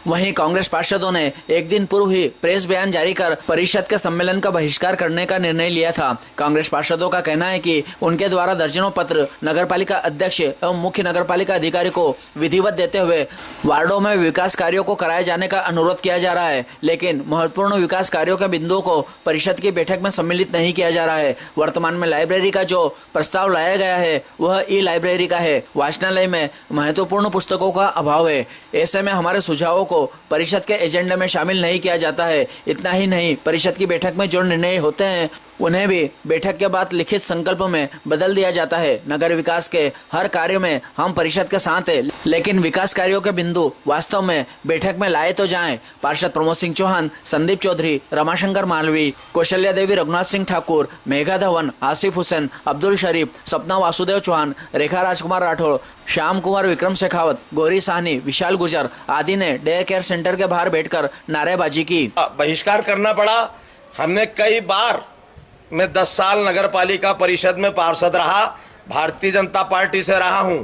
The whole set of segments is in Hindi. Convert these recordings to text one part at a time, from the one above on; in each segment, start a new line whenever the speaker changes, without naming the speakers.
वहीं कांग्रेस पार्षदों ने एक दिन पूर्व ही प्रेस बयान जारी कर परिषद के सम्मेलन का बहिष्कार करने का निर्णय लिया था। कांग्रेस पार्षदों का कहना है कि उनके द्वारा दर्जनों पत्र नगरपालिका अध्यक्ष एवं मुख्य नगरपालिका अधिकारी को विधिवत देते हुए वार्डों में विकास कार्यों को कराए जाने का अनुरोध किया जा रहा है, लेकिन महत्वपूर्ण विकास कार्यों के बिंदुओं को परिषद की बैठक में सम्मिलित नहीं किया जा रहा है। वर्तमान में लाइब्रेरी का जो प्रस्ताव लाया गया है वह ई लाइब्रेरी का है। वाचनालय में महत्वपूर्ण पुस्तकों का अभाव है। ऐसे में हमारे सुझावों को परिषद के एजेंडे में शामिल नहीं किया जाता है। इतना ही नहीं, परिषद की बैठक में जो निर्णय होते हैं उन्हें भी बैठक के बाद लिखित संकल्प में बदल दिया जाता है। नगर विकास के हर कार्य में हम परिषद के साथ हैं, लेकिन विकास कार्यों के बिंदु वास्तव में बैठक में लाए तो जाएं। पार्षद प्रमोद सिंह चौहान, संदीप चौधरी, रमाशंकर मालवी, कौशल्या देवी, रघुनाथ सिंह ठाकुर, मेघा धवन, आसिफ हुसैन, अब्दुल शरीफ, सपना वासुदेव चौहान, रेखा राजकुमार राठौड़, श्याम कुमार विक्रम शेखावत, गौरी साहनी, विशाल गुजर आदि ने डे केयर सेंटर के बाहर बैठकर नारेबाजी की।
बहिष्कार करना पड़ा। हमने कई बार, मैं 10 साल नगर पालिका परिषद में पार्षद रहा, भारतीय जनता पार्टी से रहा हूं,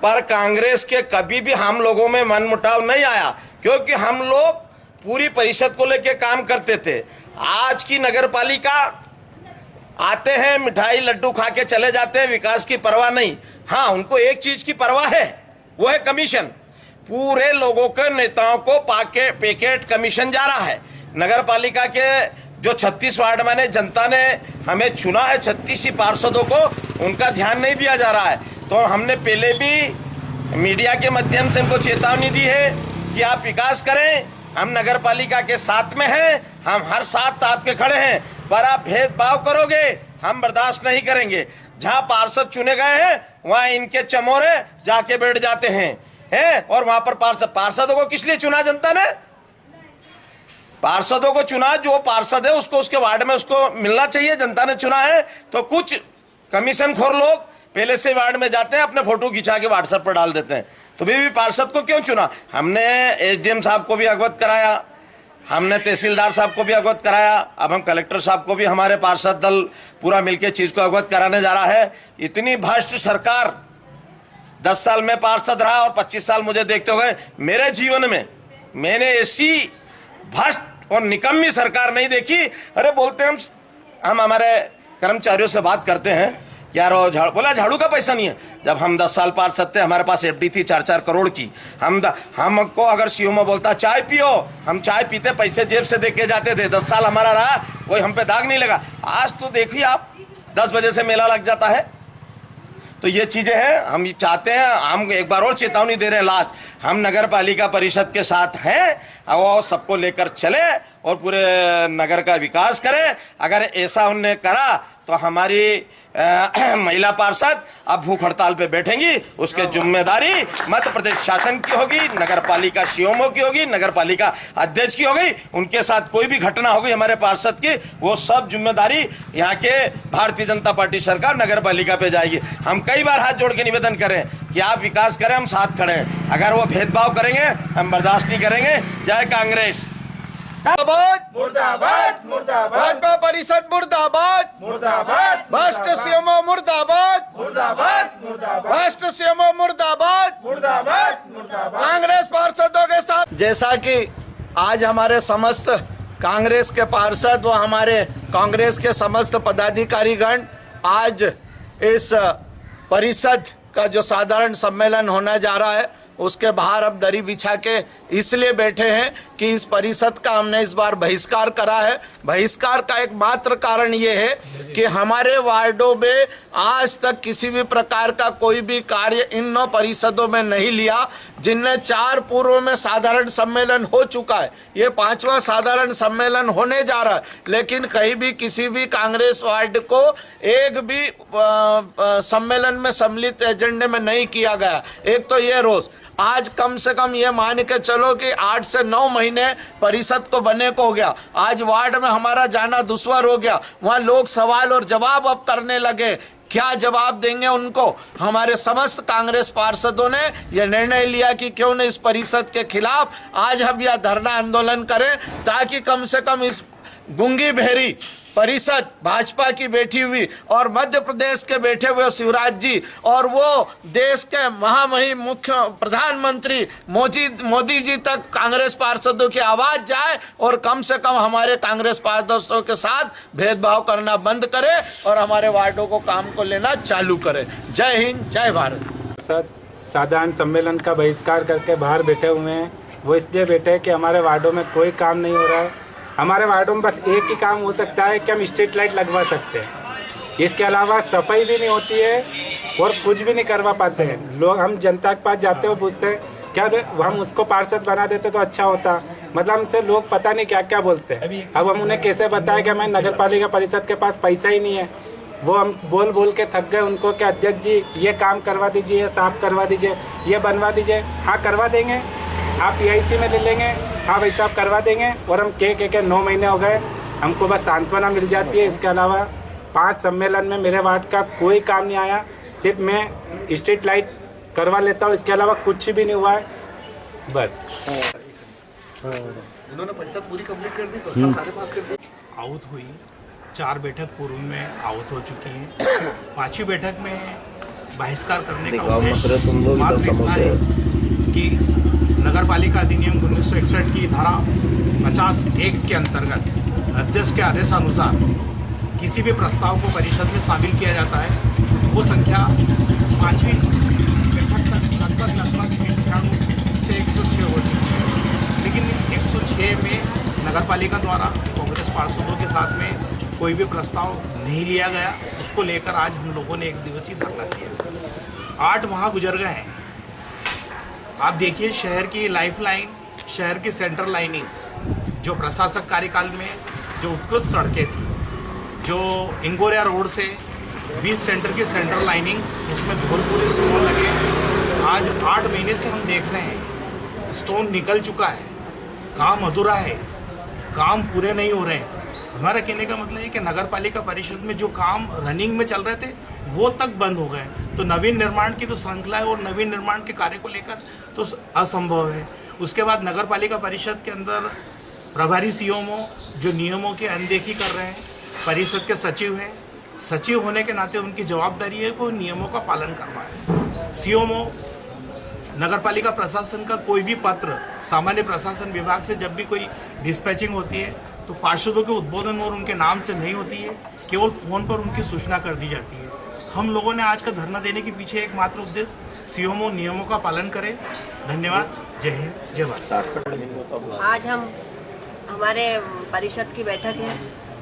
पर कांग्रेस के कभी भी हम लोगों में मनमुटाव नहीं आया, क्योंकि हम लोग पूरी परिषद को लेकर काम करते थे। आज की नगर पालिका आते हैं, मिठाई लड्डू खा के चले जाते हैं, विकास की परवाह नहीं। हाँ, उनको एक चीज की परवाह है, वो है कमीशन। पूरे लोगों के नेताओं को पैकेट कमीशन जा रहा है। नगर पालिका के जो 36 वार्ड में जनता ने हमें चुना है, 36 पार्षदों को, उनका ध्यान नहीं दिया जा रहा है। तो हमने पहले भी मीडिया के माध्यम से उनको चेतावनी दी है कि आप विकास करें, हम नगर पालिका के साथ में हैं, हम हर साथ आपके खड़े हैं, पर आप भेदभाव करोगे हम बर्दाश्त नहीं करेंगे। जहां पार्षद चुने गए हैं वहां इनके चमोरे जाके बैठ जाते हैं और वहां पर पार्षदों को किस लिए चुना जनता ने? पार्षदों को चुना, जो पार्षद है उसको उसके वार्ड में उसको मिलना चाहिए। जनता ने चुना है तो कुछ कमीशन खोर लोग पहले से वार्ड में जाते हैं, अपने फोटो खिंचा के व्हाट्सएप पर डाल देते हैं। तो भी पार्षद को क्यों चुना? हमने एसडीएम साहब को भी अवगत कराया, हमने तहसीलदार साहब को भी अवगत कराया, अब हम कलेक्टर साहब को भी, हमारे पार्षद दल पूरा मिलकर चीज को अवगत कराने जा रहा है। इतनी भ्रष्ट सरकार, 10 साल में पार्षद रहा और 25 साल मुझे देखते हुए मेरे जीवन में मैंने ऐसी भ्रष्ट और निकम्मी सरकार नहीं देखी। अरे बोलते हम हमारे कर्मचारियों से बात करते हैं, यार वो बोला झाड़ू का पैसा नहीं है। जब हम 10 साल पार्षद थे, हमारे पास एफडी थी 4-4 करोड़ की। हमको अगर सीओ बोलता चाय पियो, हम चाय पीते, पैसे जेब से दे के जाते थे। 10 साल हमारा रहा, कोई हम पे दाग नहीं लगा। आज तो देखिए आप, 10 बजे से मेला लग जाता है। तो ये चीजें हैं, हम चाहते हैं, हम एक बार और चेतावनी दे रहे हैं लास्ट, हम नगर पालिका परिषद के साथ हैं और सबको लेकर चले और पूरे नगर का विकास करें। अगर ऐसा उन्होंने करा तो हमारी महिला पार्षद अब भूख हड़ताल पे बैठेंगी। उसके जिम्मेदारी मध्य प्रदेश शासन की होगी, नगर पालिका सीएमओ की होगी, नगर पालिका अध्यक्ष की होगी। उनके साथ कोई भी घटना होगी हमारे पार्षद की, वो सब जिम्मेदारी यहाँ के भारतीय जनता पार्टी सरकार नगर पालिका पे जाएगी। हम कई बार हाथ जोड़ के निवेदन करें कि आप विकास करें, हम साथ खड़े हैं। अगर वो भेदभाव करेंगे हम बर्दाश्त नहीं करेंगे। जय कांग्रेस।
मुर्दाबाद मुर्दाबाद मुर्दाबाद, भाजपा परिषद मुर्दाबाद मुर्दाबाद, भ्रष्ट सीएमओ मुर्दाबाद मुर्दाबाद मुर्दाबाद, भ्रष्ट सीएमओ मुर्दाबाद मुर्दाबाद मुर्दाबाद, कांग्रेस पार्षदों के साथ। जैसा कि आज हमारे समस्त कांग्रेस के पार्षद व हमारे कांग्रेस के समस्त पदाधिकारीगण आज इस परिषद का जो साधारण सम्मेलन होने जा रहा है उसके बाहर अब दरी बिछा के इसलिए बैठे हैं कि इस परिषद का हमने इस बार बहिष्कार करा है। बहिष्कार का एक मात्र कारण ये है कि हमारे वार्डों में आज तक किसी भी प्रकार का कोई भी कार्य इन 9 परिषदों में नहीं लिया, जिनमें 4 पूर्व में साधारण सम्मेलन हो चुका है। ये 5वां साधारण सम्मेलन होने जा रहा है, लेकिन कहीं भी किसी भी कांग्रेस वार्ड को एक भी सम्मेलन में सम्मिलित एजेंडे में नहीं किया गया। एक तो ये रोज आज कम से कम ये मान के चलो कि 8 से 9 महीने परिषद को बने को हो गया। आज वार्ड में हमारा जाना दुश्वार हो गया, वहाँ लोग सवाल और जवाब अब करने लगे। क्या जवाब देंगे उनको? हमारे समस्त कांग्रेस पार्षदों ने यह निर्णय लिया कि क्यों न इस परिषद के खिलाफ आज हम यह धरना आंदोलन करें, ताकि कम से कम इस गूंगी बहरी परिषद भाजपा की बैठी हुई और मध्य प्रदेश के बैठे हुए शिवराज जी और वो देश के महामहिम मुख्य प्रधानमंत्री मोदी जी तक कांग्रेस पार्षदों की आवाज जाए और कम से कम हमारे कांग्रेस पार्षदों के साथ भेदभाव करना बंद करे और हमारे वार्डों को काम को लेना चालू करे। जय हिंद, जय भारत।
साधारण सम्मेलन का बहिष्कार करके बाहर बैठे हुए हैं। वो इसलिए बैठे हैं कि हमारे वार्डों में कोई काम नहीं हो रहा है। हमारे वार्डों में बस एक ही काम हो सकता है कि हम स्ट्रीट लाइट लगवा सकते हैं। इसके अलावा सफाई भी नहीं होती है और कुछ भी नहीं करवा पाते हैं। लोग हम जनता के पास जाते हो पूछते हैं क्या हम उसको पार्षद बना देते तो अच्छा होता। मतलब हमसे लोग पता नहीं क्या क्या बोलते हैं। अब हम उन्हें कैसे बताएं कि हमारे नगर पालिका परिषद के पास पैसा ही नहीं है। वो हम बोल बोल के थक गए उनको कि अध्यक्ष जी ये काम करवा दीजिए, ये साफ करवा दीजिए, ये बनवा दीजिए। हाँ करवा देंगे, आप PIC में ले लेंगे, हाँ भाई साहब करवा देंगे। और हम के 9 महीने हो गए, हमको बस सांत्वना मिल जाती है। इसके अलावा 5 सम्मेलन में मेरे वार्ड का कोई काम नहीं आया। सिर्फ मैं स्ट्रीट लाइट करवा लेता हूँ, इसके अलावा कुछ भी नहीं हुआ है। बस
इन्होंने परिषद पूरी कंप्लीट कर दी, प्रस्ताव सारे पास कर दिए।
आउट हुई 4 बैठक पूर्व में आउट हो चुकी है। 5वीं बैठक में बहिष्कार करने का उद्देश्य मात्र इतना है कि नगर पालिका अधिनियम 1961 की धारा 50(1) के अंतर्गत अध्यक्ष के आदेशानुसार किसी भी प्रस्ताव को परिषद में शामिल किया जाता है। वो संख्या 5वीं बैठक तक लगभग 98 से 106 हो चुकी है। लेकिन 106 में नगर पालिका द्वारा कांग्रेस पार्षदों के साथ में कोई भी प्रस्ताव नहीं लिया गया। उसको लेकर आज हम लोगों ने 1 दिवसीय धरना दिया। 8 माह गुजर गए हैं। आप देखिए शहर की लाइफलाइन, शहर की सेंट्रल लाइनिंग, जो प्रशासक कार्यकाल में जो उत्कृष्ट सड़कें थी, जो इंगोरिया रोड से 20 सेंटर की सेंट्रल लाइनिंग, उसमें धौलपुरी स्टोन लगे। आज 8 महीने से हम देख रहे हैं स्टोन निकल चुका है, काम अधूरा है, काम पूरे नहीं हो रहे हैं। हमारा कहने का मतलब है कि नगर पालिका परिषद में जो काम रनिंग में चल रहे थे वो तक बंद हो गए। तो नवीन निर्माण की तो श्रृंखला है और नवीन निर्माण के कार्य को लेकर तो असंभव है। उसके बाद नगर पालिका परिषद के अंदर प्रभारी CMO जो नियमों की अनदेखी कर रहे हैं, परिषद के सचिव हैं, सचिव होने के नाते उनकी जवाबदारी है कि वो नियमों का पालन करवाएं। CMO नगर पालिका प्रशासन का कोई भी पत्र सामान्य प्रशासन विभाग से जब भी कोई डिस्पैचिंग होती है तो पार्षदों के उद्बोधन और उनके नाम से नहीं होती है, केवल फ़ोन पर उनकी सूचना कर दी जाती है। हम लोगों ने आज का धरना देने के पीछे एकमात्र उद्देश्य CMO नियमों का पालन करें। धन्यवाद। जय हिंद, जय भारत।
आज हमारे परिषद की बैठक है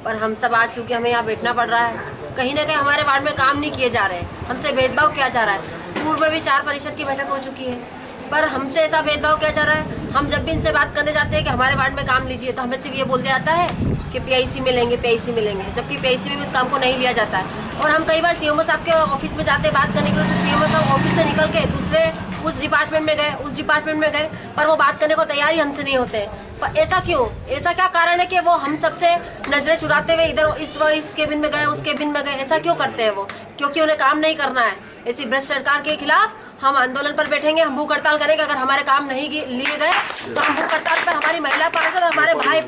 और हम सब आ चुके, हमें यहाँ बैठना पड़ रहा है। कहीं ना कहीं हमारे वार्ड में काम नहीं किए जा रहे हैं, हमसे भेदभाव किया जा रहा है। पूर्व में भी 4 परिषद की बैठक हो चुकी है पर हमसे ऐसा भेदभाव किया जा रहा है। हम जब भी इनसे बात करने जाते हैं कि हमारे वार्ड में काम लीजिए तो हमें सिर्फ ये बोल दिया जाता है कि PIC में लेंगे, PIC में लेंगे, जबकि PIC में भी इस काम को नहीं लिया जाता है। और हम कई बार CMO साहब के ऑफिस में जाते हैं बात करने के लिए, तो CMO साहब ऑफिस से निकल के दूसरे उस डिपार्टमेंट में गए, उस डिपार्टमेंट में गए, पर वो बात करने को तैयार ही हमसे नहीं होते हैं। पर ऐसा क्यों? ऐसा क्या कारण है कि वो हम सबसे नजरें चुराते हुए इधर इस केबिन में गए, उस केबिन में गए? ऐसा क्यों करते हैं वो? क्योंकि उन्हें काम नहीं करना है। ऐसी भ्रष्ट सरकार के खिलाफ हम आंदोलन पर बैठेंगे, हम भूख हड़ताल करेंगे। अगर हमारे काम नहीं लिए गए तो हम भूख हड़ताल पर हमारी महिला पार्षद, हमारे भाई,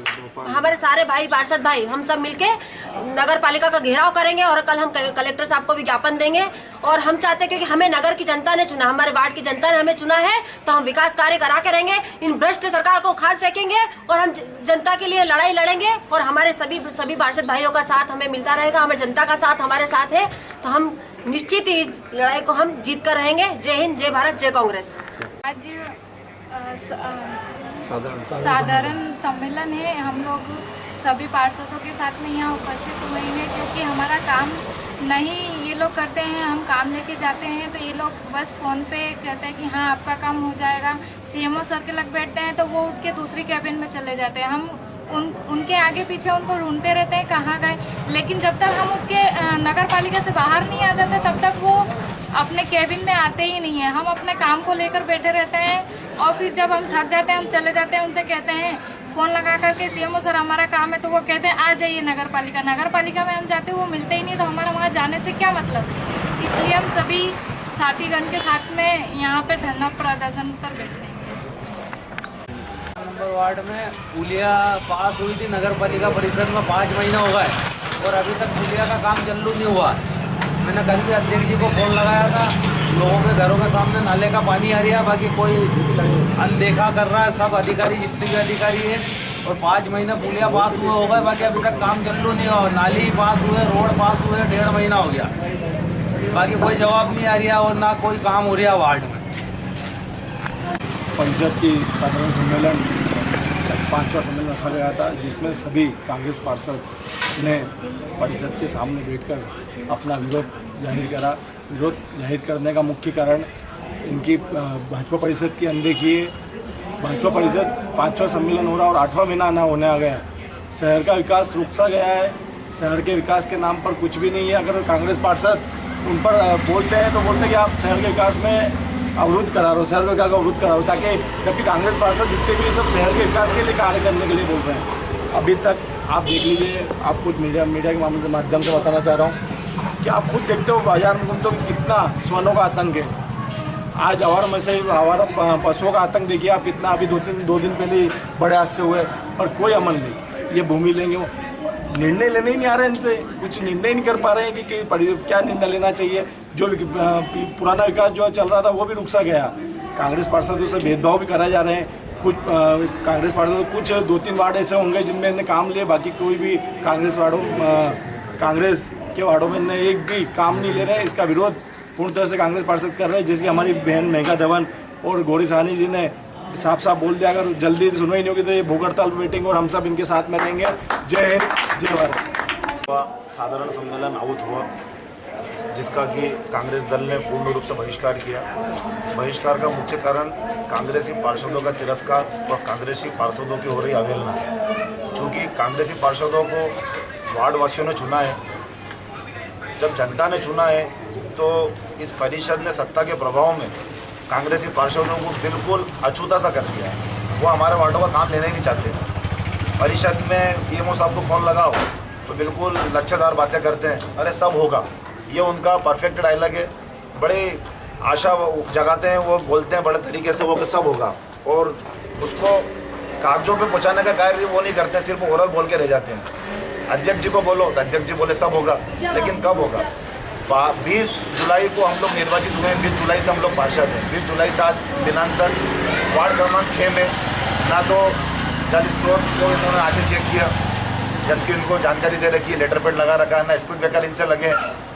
हमारे सारे भाई पार्षद भाई, हम सब मिलके नगर पालिका का घेराव करेंगे और कल हम कलेक्टर साहब को भी ज्ञापन देंगे। और हम चाहते हैं क्योंकि हमें नगर की जनता ने चुना, हमारे वार्ड की जनता ने हमें चुना है, तो हम विकास कार्य करा के रहेंगे। इन भ्रष्ट सरकार को उखाड़ फेंकेंगे और हम जनता के लिए लड़ाई लड़ेंगे। और हमारे सभी पार्षद भाइयों का साथ हमें मिलता रहेगा, हमें जनता का साथ हमारे साथ है, तो हम निश्चित ही इस लड़ाई को हम जीत कर रहेंगे। जय हिंद, जय भारत, जय कांग्रेस।
आज साधारण सम्मेलन है। हम लोग सभी पार्षदों के साथ में यहाँ उपस्थित हुए हैं क्योंकि हमारा काम नहीं ये लोग करते हैं। हम काम लेके जाते हैं तो ये लोग बस फ़ोन पे कहते हैं कि हाँ आपका काम हो जाएगा। CMO सर के लग बैठते हैं तो वो उठ के दूसरी कैबिन में चले जाते हैं। हम उनके आगे पीछे उनको ढूंढते रहते हैं कहाँ गए, लेकिन जब तक हम उठ के नगर पालिका से बाहर नहीं आ जाते तब तक वो अपने केबिन में आते ही नहीं है। हम अपने काम को लेकर बैठे रहते हैं और फिर जब हम थक जाते हैं हम चले जाते हैं। उनसे कहते हैं फ़ोन लगा करके CMO सर हमारा काम है, तो वो कहते हैं आ जाइए नगर पालिका में हम जाते हैं, वो मिलते ही नहीं, तो हमारा वहाँ जाने से क्या मतलब। इसलिए हम सभी साथीगण के साथ में यहाँ पे धरना प्रदर्शन पर बैठे हैं।
नंबर वार्ड में पुलिया पास हुई थी नगर पालिका परिषद में 5 महीना हो गए और अभी तक पुलिया का काम चालू नहीं हुआ। मैंने कल भी अध्यक्ष जी को फोन लगाया था, लोगों के घरों के सामने नाले का पानी आ रहा है, बाकी कोई अनदेखा कर रहा है, सब अधिकारी जितने भी अधिकारी है। और 5 महीने पुलिया पास हुए हो गए, बाकी अभी तक काम चालू नहीं हुआ। नाली पास हुए, रोड पास हुए, 1.5 महीना हो गया, बाकी कोई जवाब नहीं आ रहा और ना कोई काम हो रहा वार्ड में।
परिषद की साधारण सम्मेलन 5वां सम्मेलन रखा गया था, जिसमें सभी कांग्रेस पार्षद ने परिषद के सामने बैठकर अपना विरोध जाहिर करा। विरोध जाहिर करने का मुख्य कारण इनकी भाजपा परिषद की अनदेखी है। भाजपा परिषद 5वां सम्मेलन हो रहा और 8वां महीना ना होने आ गया। शहर का विकास रुक सा गया है, शहर के विकास के नाम पर कुछ भी नहीं है। अगर कांग्रेस पार्षद उन पर बोलते हैं तो बोलते हैं कि आप शहर के विकास में अवरुद्ध करा रहे हो, शहर के विकास को अवरुद्ध करा रहे हो, ताकि जबकि कांग्रेस पार्षद जितने भी सब शहर के विकास के लिए कार्य करने के लिए बोल रहे हैं। अभी तक आप देख लीजिए, आप खुद मीडिया के माध्यम से बताना चाह रहा हूँ कि आप खुद देखते हो बाजार में घूमते हो कितना स्वानों का आतंक है। आज आवारा में से आवारा पशुओं का आतंक देखिए आप कितना। अभी 2 दिन पहले बड़े हादसे हुए पर कोई अमल नहीं। ये भूमि लेंगे, वो निर्णय लेने ही नहीं आ रहे, इनसे कुछ निर्णय नहीं कर पा रहे हैं कि क्या निर्णय लेना चाहिए। जो पुराना विकास जो चल रहा था वो भी रुक सा गया। कांग्रेस पार्षदों से भेदभाव भी कराए जा रहे हैं। कुछ कांग्रेस पार्षद कुछ 2-3 वार्ड ऐसे होंगे जिनमें इन्हें काम लिए, बाकी कोई भी कांग्रेस के वार्डों में इन्हें एक भी काम नहीं ले रहे हैं। इसका विरोध पूर्ण तरह से कांग्रेस पार्षद कर रहे हैं, जैसे हमारी बहन मेघा धवन और गौरी साहनी जी ने साफ साफ बोल दिया, अगर जल्दी सुनवाई नहीं होगी तो ये भूख हड़ताल पर बैठेंगे और हम सब इनके साथ में रहेंगे। जय हिंद, जय भारत।
साधारण सम्मेलन आहुत हुआ, जिसका कि कांग्रेस दल ने पूर्ण रूप से बहिष्कार किया। बहिष्कार का मुख्य कारण कांग्रेसी पार्षदों का तिरस्कार और कांग्रेसी पार्षदों की हो रही अवहेलना है। चूँकि कांग्रेसी पार्षदों को वार्ड वासियों ने चुना है, जब जनता ने चुना है तो इस परिषद ने सत्ता के प्रभाव में कांग्रेसी पार्षदों को बिल्कुल अछूता सा कर दिया है। वो हमारे वार्डों का काम लेना ही नहीं चाहते। परिषद में सीएमओ साहब को फ़ोन लगाओ तो बिल्कुल लच्छेदार बातें करते हैं, अरे सब होगा। ये उनका परफेक्ट डायलॉग है, बड़े आशा जगाते हैं, वो बोलते हैं बड़े तरीके से वो कि सब होगा, और उसको कागजों पे पहुँचाने का कार्य वो नहीं करते, सिर्फ ओरल बोल के रह जाते हैं। अध्यक्ष जी को बोलो तो अध्यक्ष जी बोले सब होगा, लेकिन कब होगा? 20 जुलाई को हम लोग निर्वाचित हुए हैं, 20 जुलाई से हम लोग पार्षद हैं। 20 जुलाई से आज दिनांक तक वार्ड क्रमांक 6 में ना तो जल स्रोत को इन्होंने आगे चेक किया, जबकि उनको जानकारी दे रखी है, लेटर पेड लगा रखा है, ना स्पीड ब्रेकर इनसे लगे,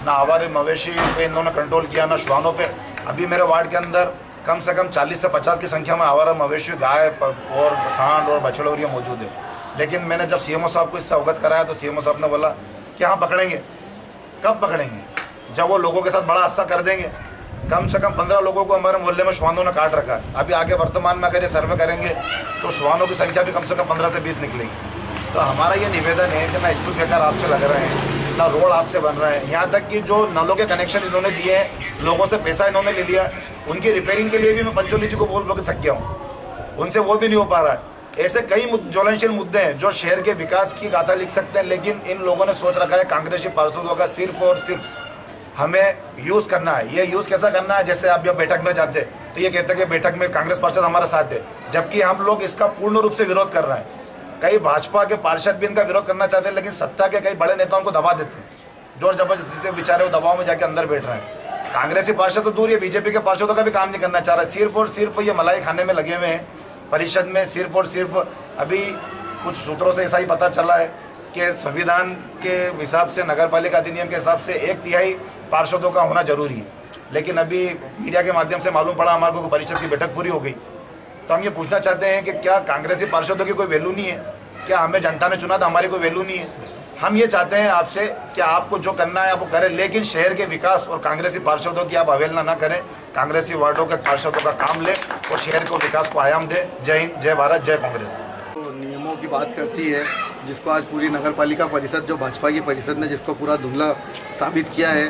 ना आवारे मवेशी पे इन्होंने कंट्रोल किया, ना श्वानों पे। अभी मेरे वार्ड के अंदर कम से कम 40 से 50 की संख्या में आवारा मवेशी, गाय और सांड और बछड़े और ये मौजूद है। लेकिन मैंने जब सीएमओ साहब को इससे अवगत कराया तो सीएमओ साहब ने बोला कि हाँ पकड़ेंगे। कब पकड़ेंगे? जब वो लोगों के साथ बड़ा हादसा कर देंगे। कम से कम 15 लोगों को हमारे मोहल्ले में श्वानों ने काट रखा है। अभी आगे वर्तमान में अगर ये सर्वे करेंगे तो श्वानों की संख्या भी कम से कम 15 से 20 निकलेगी। तो हमारा ये निवेदन है कि ना स्पीड ब्रेकर आपसे लग रहे हैं, ना रोड आपसे बन रहे हैं, यहाँ तक कि जो नलों के कनेक्शन इन्होंने दिए हैं, लोगों से पैसा इन्होंने ले लिया, उनकी रिपेयरिंग के लिए भी मैं पंचोली जी को बोल के थक गया हूँ, उनसे वो भी नहीं हो पा रहा है। ऐसे कई ज्वलनशील मुद्दे हैं जो शहर के विकास की गाथा लिख सकते हैं, लेकिन इन लोगों ने सोच रखा है कांग्रेसी पार्षदों का सिर्फ और सिर्फ हमें यूज़ करना है। ये यूज़ कैसा करना है? जैसे आप जब बैठक में जाते तो ये कहते हैं कि बैठक में कांग्रेस पार्षद हमारा साथ दे, जबकि हम लोग इसका पूर्ण रूप से विरोध कर रहे हैं। कई भाजपा के पार्षद भी इनका विरोध करना चाहते हैं, लेकिन सत्ता के कई बड़े नेताओं को दबा देते हैं, जोर जबरदस्ती से बेचारे वो दबाव में जाके अंदर बैठ रहे हैं। कांग्रेसी पार्षद तो दूर, ये बीजेपी के पार्षदों का भी काम नहीं करना चाह रहा है, सिर्फ और सिर्फ ये मलाई खाने में लगे हुए हैं। परिषद में सिर्फ और सिर्फ अभी कुछ सूत्रों से ऐसा ही पता चला है कि संविधान के हिसाब से, नगर पालिका अधिनियम के हिसाब से 1/3 पार्षदों का होना जरूरी है, लेकिन अभी मीडिया के माध्यम से मालूम पड़ा हमारे को परिषद की बैठक पूरी हो गई। तो हम ये पूछना चाहते हैं कि क्या कांग्रेसी पार्षदों की कोई वैल्यू नहीं है? क्या हमें जनता ने चुना था, हमारी कोई वैल्यू नहीं है? हम ये चाहते हैं आपसे कि आपको जो करना है आप वो करें, लेकिन शहर के विकास और कांग्रेसी पार्षदों की आप अवहेलना ना करें। कांग्रेसी वार्डों के पार्षदों का काम ले और शहर को विकास को आयाम दे। जय हिंद, जय भारत, जय कांग्रेस।
तो नियमों की बात करती है, जिसको आज पूरी नगर पालिका परिषद, जो भाजपा की परिषद ने जिसको पूरा धुंधला साबित किया है।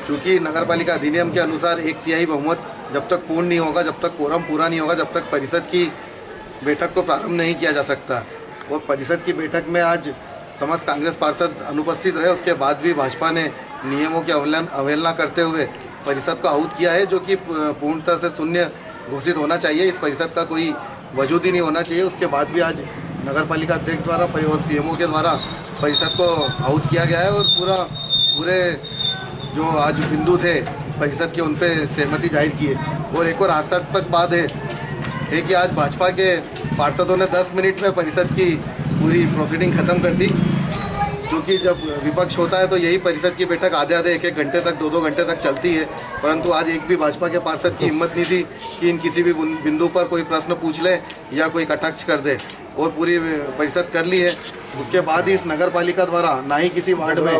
क्योंकि नगर पालिका अधिनियम के अनुसार 1/3 बहुमत जब तक पूर्ण नहीं होगा, जब तक कोरम पूरा नहीं होगा, जब तक परिषद की बैठक को प्रारंभ नहीं किया जा सकता। वो परिषद की बैठक में आज समस्त कांग्रेस पार्षद अनुपस्थित रहे, उसके बाद भी भाजपा ने नियमों की अवहेलना करते हुए परिषद को आहूत किया है, जो कि पूर्णतः से शून्य घोषित होना चाहिए। इस परिषद का कोई वजूद ही नहीं होना चाहिए। उसके बाद भी आज नगर पालिका अध्यक्ष द्वारा और सीएमओ के द्वारा परिषद को आउट किया गया है और पूरे जो आज बिंदु थे परिषद के उन पर सहमति जाहिर की है। और एक और हास्यास्पद बात है कि आज भाजपा के पार्षदों ने 10 मिनट में परिषद की पूरी प्रोसीडिंग खत्म कर दी, क्योंकि जब विपक्ष होता है तो यही परिषद की बैठक आधे एक घंटे तक 2 घंटे तक चलती है। परंतु आज एक भी भाजपा के पार्षद की हिम्मत नहीं थी कि इन किसी भी बिंदु पर कोई प्रश्न पूछ ले या कोई कटाक्ष कर दे, और पूरी परिषद कर ली है। उसके बाद ही इस नगर पालिका द्वारा ना ही किसी वार्ड में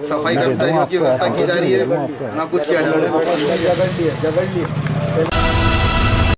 सफाई कर्मचारियों की व्यवस्था की जा रही है, ना कुछ किया जा रहा है।